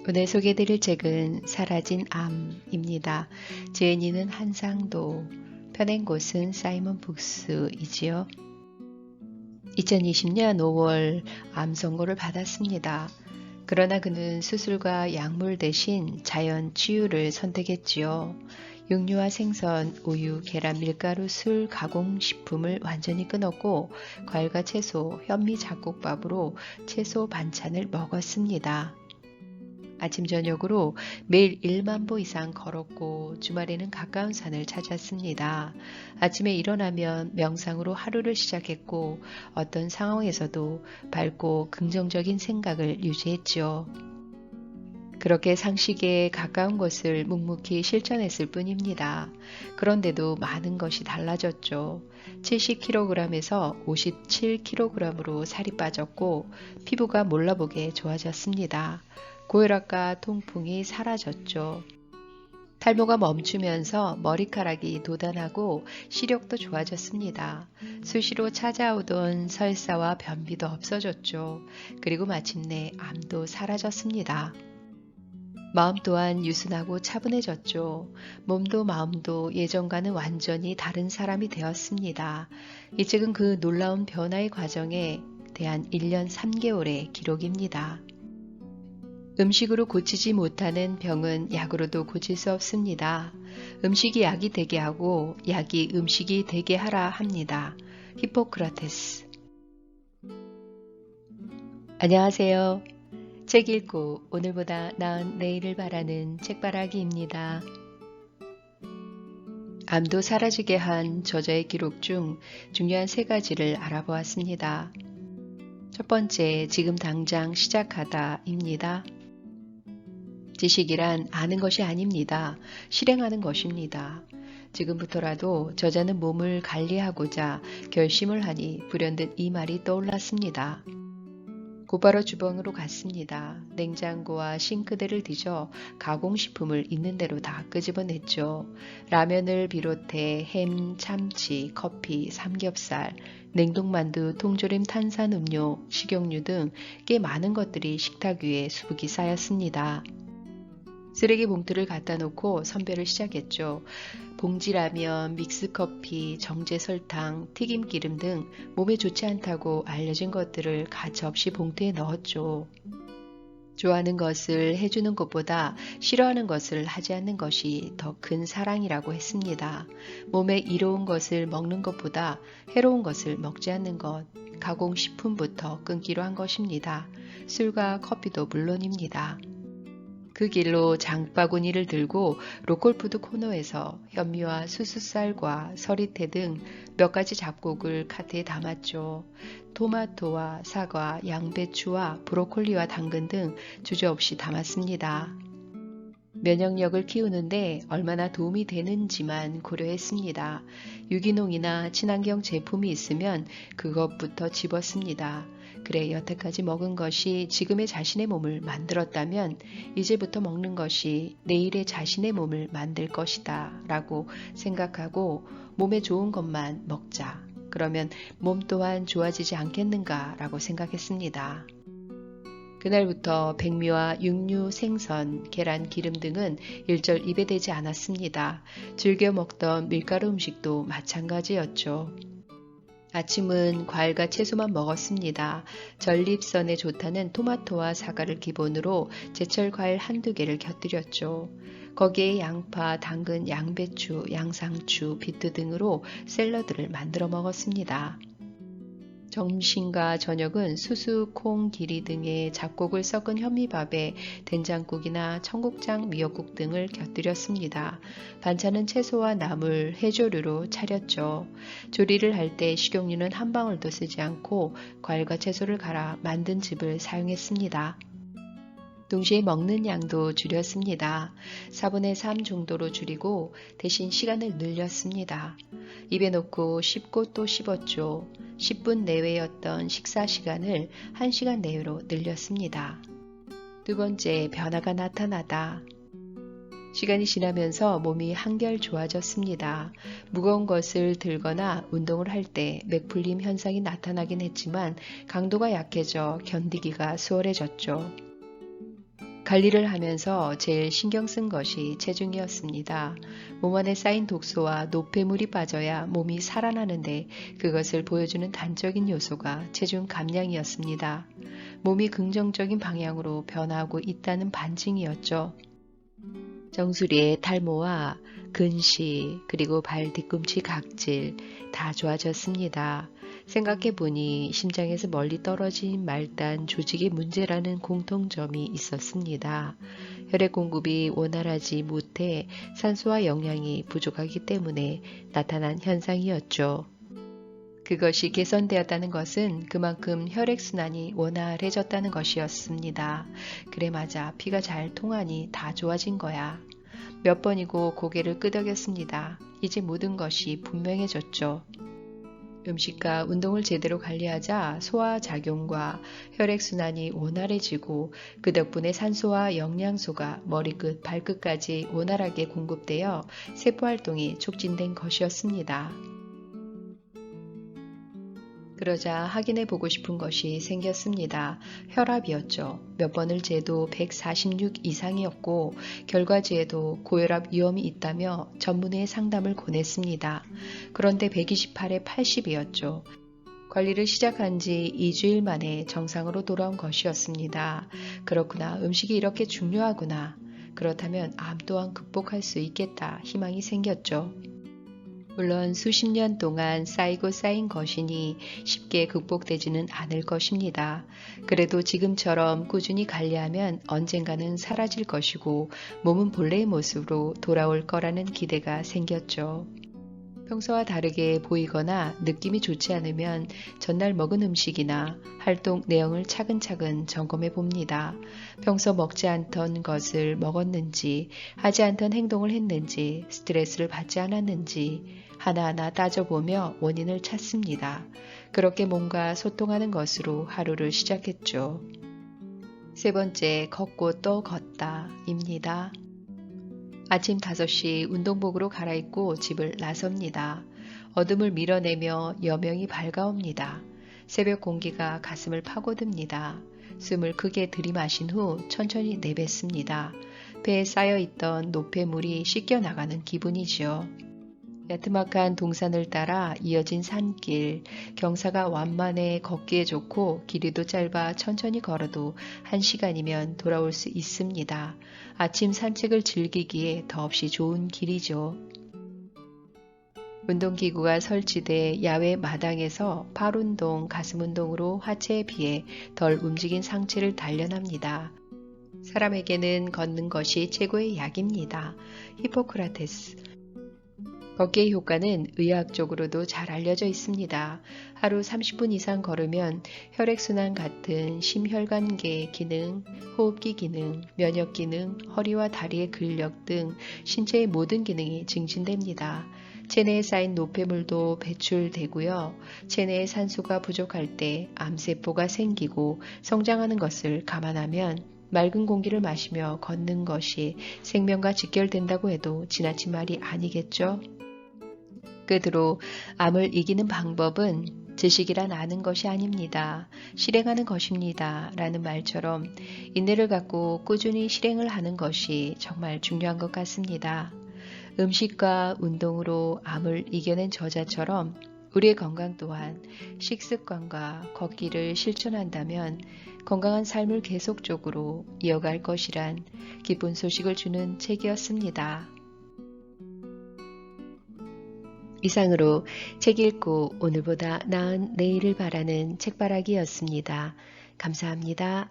오늘 소개해드릴 책은 사라진 암입니다. 제인이는 한상도, 펴낸 곳은 사이먼 북스이지요. 2020년 5월 암 선고를 받았습니다. 그러나 그는 수술과 약물 대신 자연 치유를 선택했지요. 육류와 생선, 우유, 계란, 밀가루, 술, 가공식품을 완전히 끊었고 과일과 채소, 현미 잡곡밥으로 채소 반찬을 먹었습니다. 아침 저녁으로 매일 1만 보 이상 걸었고 주말에는 가까운 산을 찾았습니다. 아침에 일어나면 명상으로 하루를 시작했고 어떤 상황에서도 밝고 긍정적인 생각을 유지했지요. 그렇게 상식에 가까운 것을 묵묵히 실천했을 뿐입니다. 그런데도 많은 것이 달라졌죠. 70kg에서 57kg으로 살이 빠졌고 피부가 몰라보게 좋아졌습니다. 고혈압과 통풍이 사라졌죠. 탈모가 멈추면서 머리카락이 돋아나고 시력도 좋아졌습니다. 수시로 찾아오던 설사와 변비도 없어졌죠. 그리고 마침내 암도 사라졌습니다. 마음 또한 유순하고 차분해졌죠. 몸도 마음도 예전과는 완전히 다른 사람이 되었습니다. 이 책은 그 놀라운 변화의 과정에 대한 1년 3개월의 기록입니다. 음식으로 고치지 못하는 병은 약으로도 고칠 수 없습니다. 음식이 약이 되게 하고 약이 음식이 되게 하라 합니다. 히포크라테스. 안녕하세요. 책 읽고 오늘보다 나은 내일을 바라는 책바라기입니다. 암도 사라지게 한 저자의 기록 중 중요한 3가지를 알아보았습니다. 첫 번째, 지금 당장 시작하다입니다. 지식이란 아는 것이 아닙니다. 실행하는 것입니다. 지금부터라도 저자는 몸을 관리하고자 결심을 하니 불현듯 이 말이 떠올랐습니다. 곧바로 주방으로 갔습니다. 냉장고와 싱크대를 뒤져 가공식품을 있는 대로 다 끄집어냈죠. 라면을 비롯해 햄, 참치, 커피, 삼겹살, 냉동만두, 통조림, 탄산음료, 식용유 등 꽤 많은 것들이 식탁 위에 수북이 쌓였습니다. 쓰레기 봉투를 갖다 놓고 선별을 시작했죠. 봉지라면, 믹스커피, 정제설탕, 튀김기름 등 몸에 좋지 않다고 알려진 것들을 가차없이 봉투에 넣었죠. 좋아하는 것을 해주는 것보다 싫어하는 것을 하지 않는 것이 더 큰 사랑이라고 했습니다. 몸에 이로운 것을 먹는 것보다 해로운 것을 먹지 않는 것, 가공식품부터 끊기로 한 것입니다. 술과 커피도 물론입니다. 그 길로 장바구니를 들고 로컬푸드 코너에서 현미와 수수쌀과 서리태 등 몇 가지 잡곡을 카트에 담았죠. 토마토와 사과, 양배추와 브로콜리와 당근 등 주저없이 담았습니다. 면역력을 키우는데 얼마나 도움이 되는지만 고려했습니다. 유기농이나 친환경 제품이 있으면 그것부터 집었습니다. 그래, 여태까지 먹은 것이 지금의 자신의 몸을 만들었다면 이제부터 먹는 것이 내일의 자신의 몸을 만들 것이다 라고 생각하고 몸에 좋은 것만 먹자. 그러면 몸 또한 좋아지지 않겠는가 라고 생각했습니다. 그날부터 백미와 육류, 생선, 계란, 기름 등은 일절 입에 대지 않았습니다. 즐겨 먹던 밀가루 음식도 마찬가지였죠. 아침은 과일과 채소만 먹었습니다. 전립선에 좋다는 토마토와 사과를 기본으로 제철 과일 한두 개를 곁들였죠. 거기에 양파, 당근, 양배추, 양상추, 비트 등으로 샐러드를 만들어 먹었습니다. 점심과 저녁은 수수, 콩, 기리 등의 잡곡을 섞은 현미밥에 된장국이나 청국장, 미역국 등을 곁들였습니다. 반찬은 채소와 나물, 해조류로 차렸죠. 조리를 할 때 식용유는 한 방울도 쓰지 않고 과일과 채소를 갈아 만든 즙을 사용했습니다. 동시에 먹는 양도 줄였습니다. 4분의 3 정도로 줄이고 대신 시간을 늘렸습니다. 입에 넣고 씹고 또 씹었죠. 10분 내외였던 식사 시간을 1시간 내외로 늘렸습니다. 두 번째, 변화가 나타나다. 시간이 지나면서 몸이 한결 좋아졌습니다. 무거운 것을 들거나 운동을 할 때 맥풀림 현상이 나타나긴 했지만 강도가 약해져 견디기가 수월해졌죠. 관리를 하면서 제일 신경 쓴 것이 체중이었습니다. 몸 안에 쌓인 독소와 노폐물이 빠져야 몸이 살아나는데 그것을 보여주는 단적인 요소가 체중 감량이었습니다. 몸이 긍정적인 방향으로 변화하고 있다는 반증이었죠. 정수리의 탈모와 근시 그리고 발 뒤꿈치 각질 다 좋아졌습니다. 생각해보니 심장에서 멀리 떨어진 말단 조직의 문제라는 공통점이 있었습니다. 혈액 공급이 원활하지 못해 산소와 영양이 부족하기 때문에 나타난 현상이었죠. 그것이 개선되었다는 것은 그만큼 혈액순환이 원활해졌다는 것이었습니다. 그래 맞아. 피가 잘 통하니 다 좋아진 거야. 몇 번이고 고개를 끄덕였습니다. 이제 모든 것이 분명해졌죠. 음식과 운동을 제대로 관리하자 소화작용과 혈액순환이 원활해지고 그 덕분에 산소와 영양소가 머리끝, 발끝까지 원활하게 공급되어 세포활동이 촉진된 것이었습니다. 그러자 확인해 보고 싶은 것이 생겼습니다. 혈압이었죠. 몇 번을 재도 146 이상이었고 결과지에도 고혈압 위험이 있다며 전문의의 상담을 권했습니다. 그런데 128에 80이었죠. 관리를 시작한 지 2주일 만에 정상으로 돌아온 것이었습니다. 그렇구나. 음식이 이렇게 중요하구나. 그렇다면 암 또한 극복할 수 있겠다. 희망이 생겼죠. 물론 수십 년 동안 쌓이고 쌓인 것이니 쉽게 극복되지는 않을 것입니다. 그래도 지금처럼 꾸준히 관리하면 언젠가는 사라질 것이고 몸은 본래의 모습으로 돌아올 거라는 기대가 생겼죠. 평소와 다르게 보이거나 느낌이 좋지 않으면 전날 먹은 음식이나 활동 내용을 차근차근 점검해 봅니다. 평소 먹지 않던 것을 먹었는지, 하지 않던 행동을 했는지, 스트레스를 받지 않았는지 하나하나 따져보며 원인을 찾습니다. 그렇게 몸과 소통하는 것으로 하루를 시작했죠. 세 번째, 걷고 또 걷다입니다. 아침 5시 운동복으로 갈아입고 집을 나섭니다. 어둠을 밀어내며 여명이 밝아옵니다. 새벽 공기가 가슴을 파고듭니다. 숨을 크게 들이마신 후 천천히 내뱉습니다. 배에 쌓여있던 노폐물이 씻겨나가는 기분이지요. 야트막한 동산을 따라 이어진 산길, 경사가 완만해 걷기에 좋고 길이도 짧아 천천히 걸어도 1시간이면 돌아올 수 있습니다. 아침 산책을 즐기기에 더없이 좋은 길이죠. 운동기구가 설치돼 야외 마당에서 팔운동, 가슴운동으로 하체에 비해 덜 움직인 상체를 단련합니다. 사람에게는 걷는 것이 최고의 약입니다. 히포크라테스. 걷기의 효과는 의학적으로도 잘 알려져 있습니다. 하루 30분 이상 걸으면 혈액순환 같은 심혈관계 기능, 호흡기 기능, 면역 기능, 허리와 다리의 근력 등 신체의 모든 기능이 증진됩니다. 체내에 쌓인 노폐물도 배출되고요. 체내에 산소가 부족할 때 암세포가 생기고 성장하는 것을 감안하면 맑은 공기를 마시며 걷는 것이 생명과 직결된다고 해도 지나친 말이 아니겠죠? 끝으로 암을 이기는 방법은 지식이란 아는 것이 아닙니다. 실행하는 것입니다. 라는 말처럼 인내를 갖고 꾸준히 실행을 하는 것이 정말 중요한 것 같습니다. 음식과 운동으로 암을 이겨낸 저자처럼 우리의 건강 또한 식습관과 걷기를 실천한다면 건강한 삶을 계속적으로 이어갈 것이란 기쁜 소식을 주는 책이었습니다. 이상으로 책 읽고 오늘보다 나은 내일을 바라는 책바라기였습니다. 감사합니다.